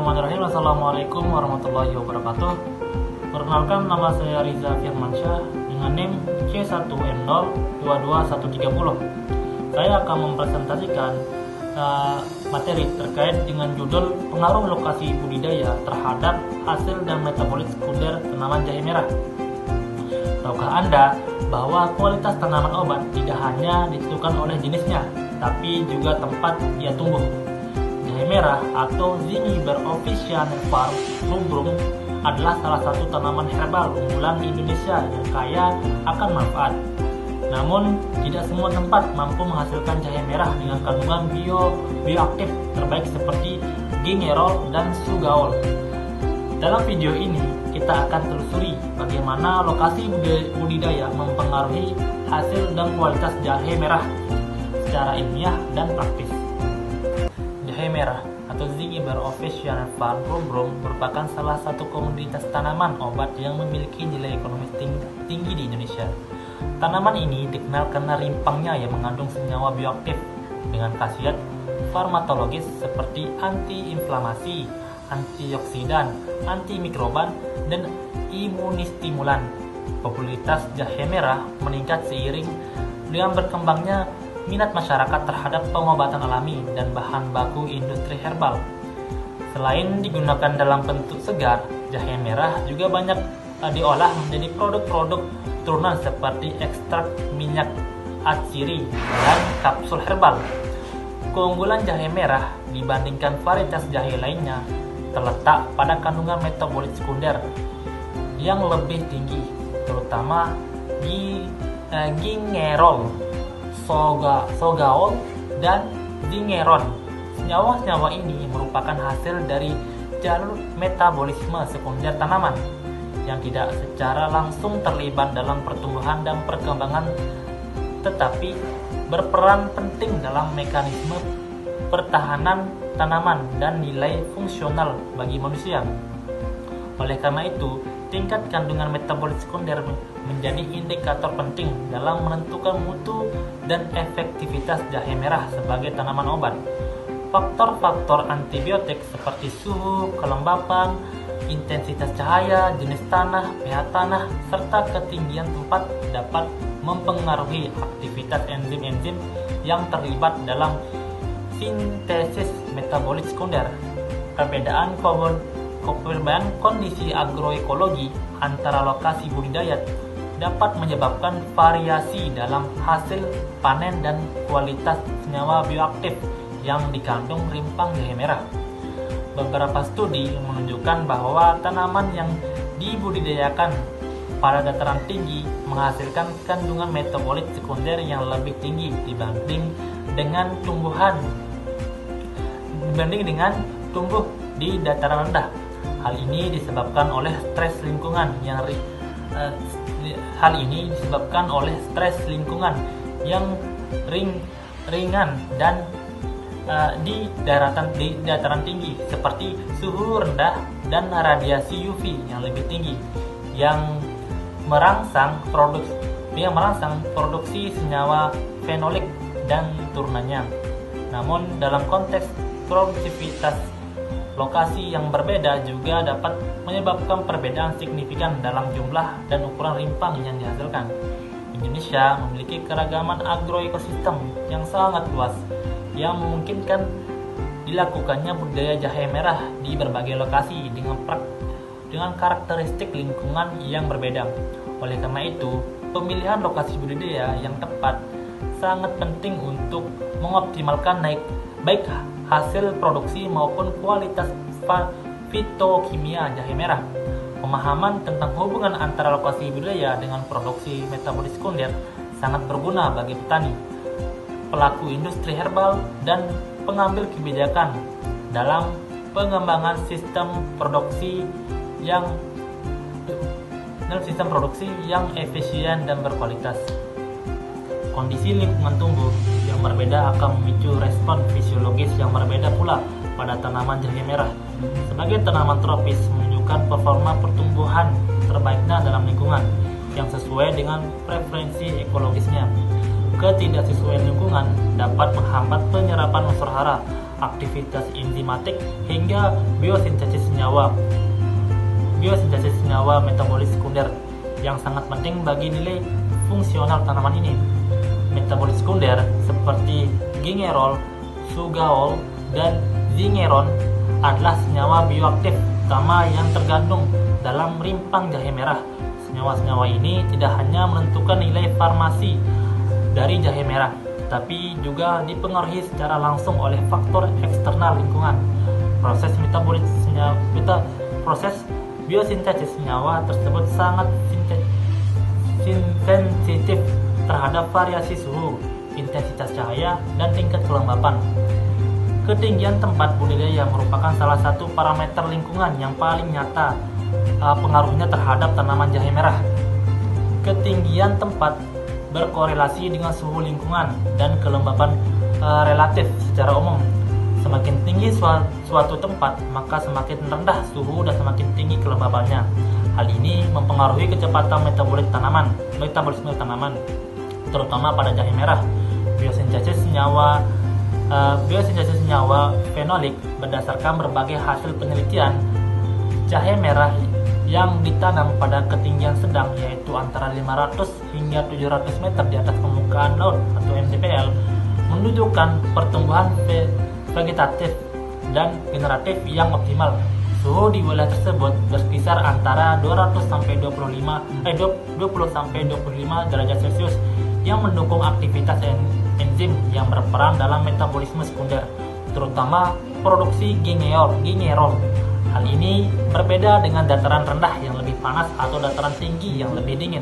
Bismillahirrahmanirrahim. Assalamualaikum warahmatullahi wabarakatuh. Perkenalkan, nama saya Riza Firmansyah dengan NIM C1N022130. Saya akan mempresentasikan materi terkait dengan judul pengaruh lokasi budidaya terhadap hasil dan metabolit sekunder tanaman jahe merah. Tahukah Anda bahwa kualitas tanaman obat tidak hanya ditentukan oleh jenisnya, tapi juga tempat ia tumbuh? Jahe merah atau Zingiber officinalis rubrum adalah salah satu tanaman herbal unggulan di Indonesia yang kaya akan manfaat. Namun, tidak semua tempat mampu menghasilkan jahe merah dengan kandungan bioaktif terbaik seperti gingerol dan sugaol. Dalam video ini, kita akan telusuri bagaimana lokasi budidaya mempengaruhi hasil dan kualitas jahe merah secara ilmiah dan praktis. Jahe merah atau Zingiber officinalis rubrum merupakan salah satu komoditas tanaman obat yang memiliki nilai ekonomis tinggi di Indonesia. Tanaman ini dikenal karena rimpangnya yang mengandung senyawa bioaktif dengan khasiat farmakologis seperti antiinflamasi, antioksidan, antimikroban, dan imunistimulan. Popularitas jahe merah meningkat seiring dengan berkembangnya minat masyarakat terhadap pengobatan alami dan bahan baku industri herbal. Selain digunakan dalam bentuk segar, jahe merah juga banyak diolah menjadi produk-produk turunan seperti ekstrak minyak atsiri dan kapsul herbal. Keunggulan jahe merah dibandingkan varietas jahe lainnya terletak pada kandungan metabolit sekunder yang lebih tinggi, terutama gingerol, sugaol, dan zingeron. Senyawa-senyawa ini merupakan hasil dari jalur metabolisme sekunder tanaman yang tidak secara langsung terlibat dalam pertumbuhan dan perkembangan, tetapi berperan penting dalam mekanisme pertahanan tanaman dan nilai fungsional bagi manusia. Oleh karena itu, tingkat kandungan metabolit sekunder menjadi indikator penting dalam menentukan mutu dan efektivitas jahe merah sebagai tanaman obat. Faktor-faktor antibiotik seperti suhu, kelembapan, intensitas cahaya, jenis tanah, pH tanah, serta ketinggian tempat dapat mempengaruhi aktivitas enzim-enzim yang terlibat dalam sintesis metabolit sekunder. Perbedaan kondisi agroekologi antara lokasi budidaya dapat menyebabkan variasi dalam hasil panen dan kualitas senyawa bioaktif yang dikandung rimpang jahe merah. Beberapa studi menunjukkan bahwa tanaman yang dibudidayakan pada dataran tinggi menghasilkan kandungan metabolit sekunder yang lebih tinggi dibanding dengan tumbuh di dataran rendah. Hal ini disebabkan oleh stres lingkungan yang ringan dan di dataran tinggi seperti suhu rendah dan radiasi UV yang lebih tinggi yang merangsang produksi senyawa fenolik dan turunannya. Namun dalam konteks produktivitas, lokasi yang berbeda juga dapat menyebabkan perbedaan signifikan dalam jumlah dan ukuran rimpang yang dihasilkan. Indonesia memiliki keragaman agroekosistem yang sangat luas yang memungkinkan dilakukannya budidaya jahe merah di berbagai lokasi dengan karakteristik lingkungan yang berbeda. Oleh karena itu, pemilihan lokasi budidaya yang tepat sangat penting untuk mengoptimalkan baik hasil produksi maupun kualitas fitokimia jahe merah. Pemahaman tentang hubungan antara lokasi budidaya dengan produksi metabolit sekunder sangat berguna bagi petani, pelaku industri herbal, dan pengambil kebijakan dalam pengembangan sistem produksi yang efisien dan berkualitas. Kondisi lingkungan tumbuh yang berbeda akan memicu respon fisiologis yang berbeda pula pada tanaman jahe merah. Sebagai tanaman tropis menunjukkan performa pertumbuhan terbaiknya dalam lingkungan yang sesuai dengan preferensi ekologisnya. Ketidaksesuaian lingkungan dapat menghambat penyerapan unsur hara, aktivitas enzimatik, hingga biosintesis senyawa metabolit sekunder yang sangat penting bagi nilai fungsional tanaman ini. Metabolit sekunder seperti gingerol, sugaol, dan zingeron adalah senyawa bioaktif utama yang tergandung dalam rimpang jahe merah. Senyawa-senyawa ini tidak hanya menentukan nilai farmasi dari jahe merah, tapi juga dipengaruhi secara langsung oleh faktor eksternal lingkungan. Proses biosintesis senyawa tersebut sangat sensitif terhadap variasi suhu, intensitas cahaya, dan tingkat kelembapan. Ketinggian tempat budidaya merupakan salah satu parameter lingkungan yang paling nyata pengaruhnya terhadap tanaman jahe merah. Ketinggian tempat berkorelasi dengan suhu lingkungan dan kelembapan relatif secara umum. Semakin tinggi suatu tempat, maka semakin rendah suhu dan semakin tinggi kelembabannya. Hal ini mempengaruhi kecepatan metabolisme tanaman, terutama pada jahe merah. Biosintesis senyawa fenolik berdasarkan berbagai hasil penelitian. Jahe merah yang ditanam pada ketinggian sedang, yaitu antara 500 hingga 700 meter di atas permukaan laut atau MTPL, menunjukkan pertumbuhan vegetatif dan generatif yang optimal. Suhu di wilayah tersebut berkisar antara 20 sampai 25 derajat Celcius yang mendukung aktivitas enzim yang berperan dalam metabolisme sekunder, terutama produksi gingerol. Hal ini berbeda dengan dataran rendah yang lebih panas atau dataran tinggi yang lebih dingin.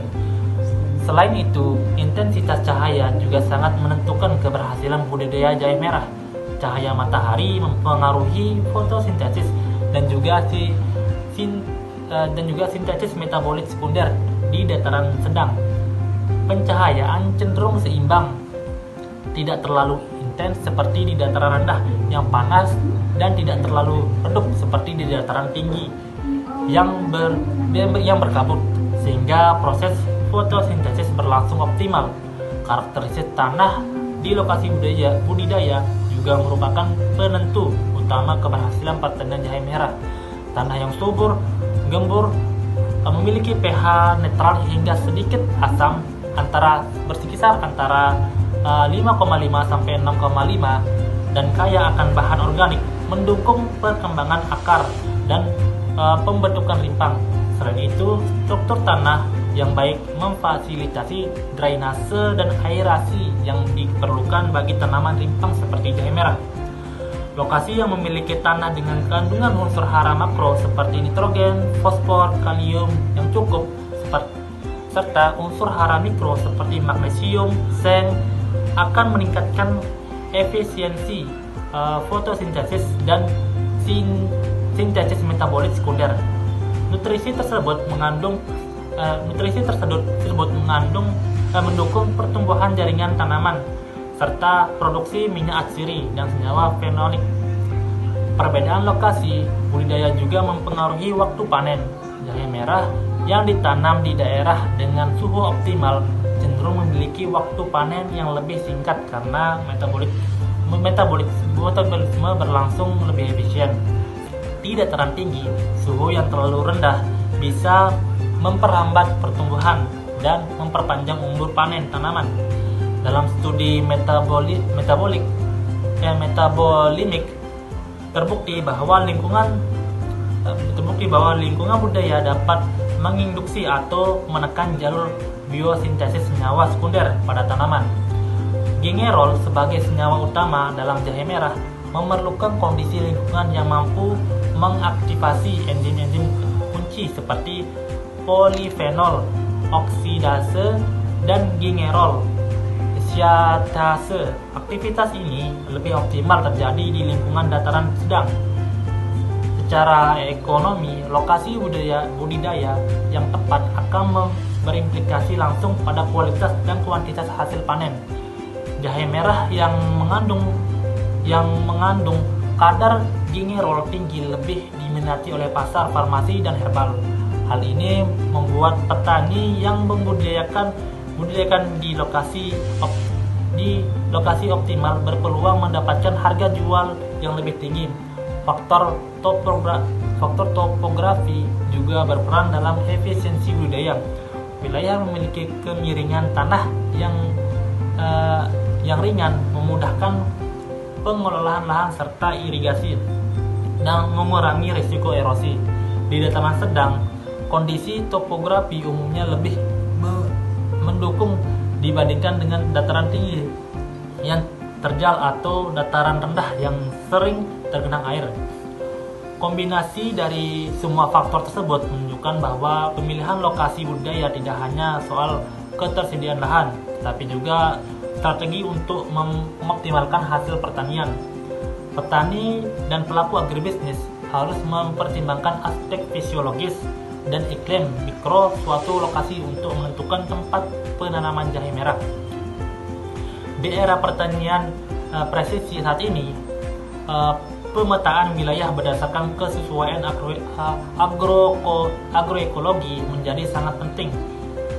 Selain itu, intensitas cahaya juga sangat menentukan keberhasilan budidaya jahe merah. Cahaya matahari mempengaruhi fotosintesis dan juga sintesis metabolit sekunder di dataran sedang. Pencahayaan cenderung seimbang, tidak terlalu intens seperti di dataran rendah yang panas dan tidak terlalu redup seperti di dataran tinggi yang berkabut, sehingga proses fotosintesis berlangsung optimal. Karakteristik tanah di lokasi budidaya juga merupakan penentu utama keberhasilan pertanian jahe merah. Tanah yang subur, gembur, memiliki pH netral hingga sedikit asam berkisar antara 5,5 sampai 6,5 dan kaya akan bahan organik, mendukung perkembangan akar dan pembentukan rimpang. Selain itu, struktur tanah yang baik memfasilitasi drainase dan aerasi yang diperlukan bagi tanaman rimpang seperti jahe merah. Lokasi yang memiliki tanah dengan kandungan unsur hara makro seperti nitrogen, fosfor, kalium yang cukup, serta unsur hara mikro seperti magnesium, seng, akan meningkatkan efisiensi fotosintesis dan sintesis metabolit sekunder. Nutrisi tersebut mendukung pertumbuhan jaringan tanaman serta produksi minyak atsiri dan senyawa fenolik. Perbedaan lokasi budidaya juga mempengaruhi waktu panen. Jahe merah yang ditanam di daerah dengan suhu optimal cenderung memiliki waktu panen yang lebih singkat karena metabolisme berlangsung lebih efisien. Di dataran tinggi, suhu yang terlalu rendah bisa memperlambat pertumbuhan dan memperpanjang umur panen tanaman. Dalam studi metabolimik terbukti bahwa lingkungan budaya dapat menginduksi atau menekan jalur biosintesis senyawa sekunder pada tanaman. Gingerol sebagai senyawa utama dalam jahe merah memerlukan kondisi lingkungan yang mampu mengaktifasi enzim-enzim kunci seperti polifenol oksidase dan gingerol siatase. Aktivitas ini lebih optimal terjadi di lingkungan dataran sedang. Secara ekonomi, lokasi budidaya yang tepat akan berimplikasi langsung pada kualitas dan kuantitas hasil panen. Jahe merah yang mengandung kadar gingerol tinggi lebih diminati oleh pasar farmasi dan herbal. Hal ini membuat petani yang membudidayakan di lokasi di lokasi optimal berpeluang mendapatkan harga jual yang lebih tinggi. Faktor topografi juga berperan dalam efisiensi budidaya. Wilayah memiliki kemiringan tanah yang ringan memudahkan pengelolaan lahan serta irigasi dan mengurangi risiko erosi. Di dataran sedang, kondisi topografi umumnya lebih mendukung dibandingkan dengan dataran tinggi yang terjal atau dataran rendah yang sering tergenang air. Kombinasi dari semua faktor tersebut menunjukkan bahwa pemilihan lokasi budidaya tidak hanya soal ketersediaan lahan, tapi juga strategi untuk mengoptimalkan hasil pertanian. Petani dan pelaku agribisnis harus mempertimbangkan aspek fisiologis dan iklim mikro suatu lokasi untuk menentukan tempat penanaman jahe merah. Di era pertanian presisi saat ini, pemetaan wilayah berdasarkan kesesuaian agroekologi menjadi sangat penting.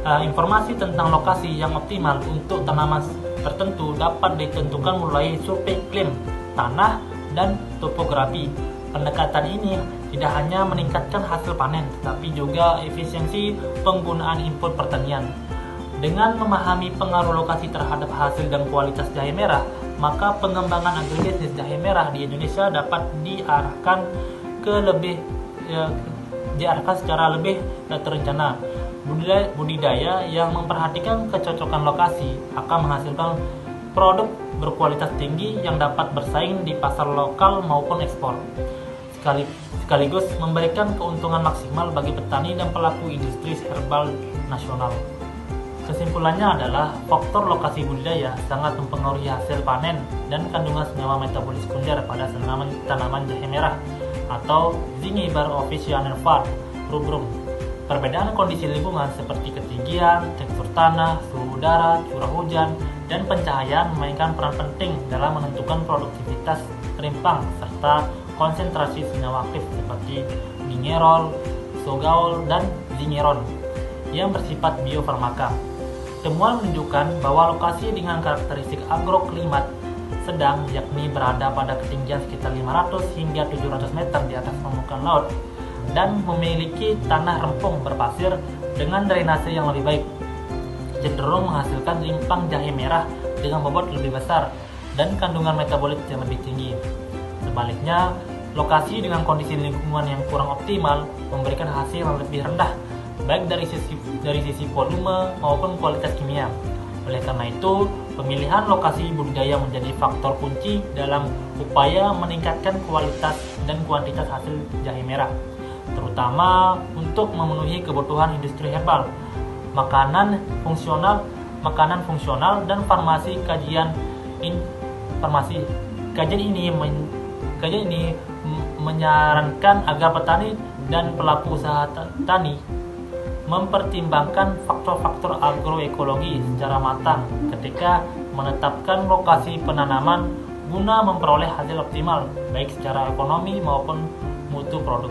Informasi tentang lokasi yang optimal untuk tanaman tertentu dapat ditentukan mulai survei iklim, tanah, dan topografi. Pendekatan ini tidak hanya meningkatkan hasil panen, tetapi juga efisiensi penggunaan input pertanian. Dengan memahami pengaruh lokasi terhadap hasil dan kualitas jahe merah, maka pengembangan agribisnis jahe merah di Indonesia dapat diarahkan secara lebih terencana. Budidaya yang memperhatikan kecocokan lokasi akan menghasilkan produk berkualitas tinggi yang dapat bersaing di pasar lokal maupun ekspor, sekaligus memberikan keuntungan maksimal bagi petani dan pelaku industri herbal nasional. Kesimpulannya adalah faktor lokasi budidaya sangat mempengaruhi hasil panen dan kandungan senyawa metabolis sekunder pada tanaman jahe merah atau Zingiber officinalis rubrum. Perbedaan kondisi lingkungan seperti ketinggian, tekstur tanah, suhu udara, curah hujan, dan pencahayaan memainkan peran penting dalam menentukan produktivitas rimpang serta konsentrasi senyawa aktif seperti gingerol, isogaol, dan zingeron yang bersifat biofarmaka. Temuan menunjukkan bahwa lokasi dengan karakteristik agroklimat sedang, yakni berada pada ketinggian sekitar 500 hingga 700 meter di atas permukaan laut, dan memiliki tanah rempung berpasir dengan drainase yang lebih baik, cenderung menghasilkan rimpang jahe merah dengan bobot lebih besar dan kandungan metabolit yang lebih tinggi. Sebaliknya, lokasi dengan kondisi lingkungan yang kurang optimal memberikan hasil yang lebih rendah, baik dari sisi volume maupun kualitas kimia. Oleh karena itu, pemilihan lokasi budidaya menjadi faktor kunci dalam upaya meningkatkan kualitas dan kuantitas hasil jahe merah, terutama untuk memenuhi kebutuhan industri herbal, makanan fungsional dan farmasi. Kajian ini menyarankan agar petani dan pelaku usaha tani mempertimbangkan faktor-faktor agroekologi secara matang ketika menetapkan lokasi penanaman guna memperoleh hasil optimal baik secara ekonomi maupun mutu produk.